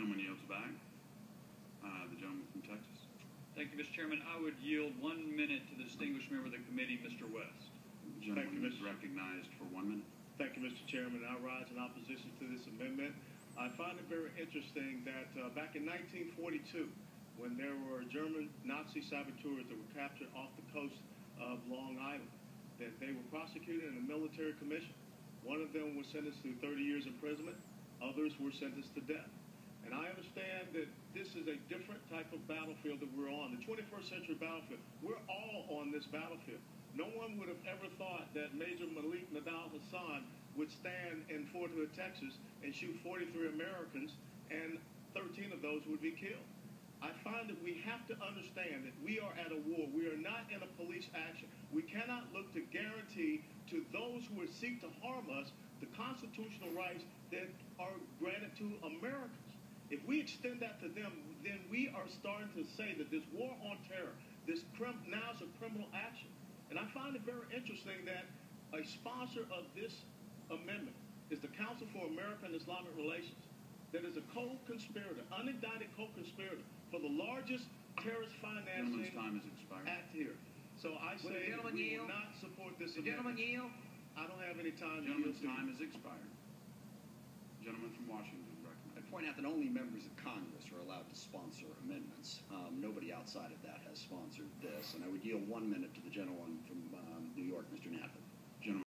Gentleman yields back. The gentleman from Texas. Thank you, Mr. Chairman. I would yield 1 minute to the distinguished member of the committee, Mr. West. The gentleman is recognized for 1 minute. Thank you, Mr. Chairman. I rise in opposition to this amendment. I find it very interesting that back in 1942, when there were German Nazi saboteurs that were captured off the coast of Long Island, that they were prosecuted in a military commission. One of them was sentenced to 30 years imprisonment. Others were sentenced to death. And I understand that this is a different type of battlefield that we're on, the 21st century battlefield. We're all on this battlefield. No one would have ever thought that Major Malik Nadal Hassan would stand in Fort Hood, Texas, and shoot 43 Americans, and 13 of those would be killed. I find that we have to understand that we are at a war. We are not in a police action. We cannot look to guarantee to those who would seek to harm us the constitutional rights that are granted to Americans. If we extend that to them, then we are starting to say that this war on terror, now is a criminal action. And I find it very interesting that a sponsor of this amendment is the Council for American Islamic Relations, that is a co-conspirator, unindicted co-conspirator for the largest terrorist financing act here. So I say we will not support this amendment. Gentleman yield. I don't have any time. Gentleman's time has expired. Gentleman from Washington. I point out that only members of Congress are allowed to sponsor amendments. Nobody outside of that has sponsored this. And I would yield 1 minute to the gentleman from New York, Mr. Knappen.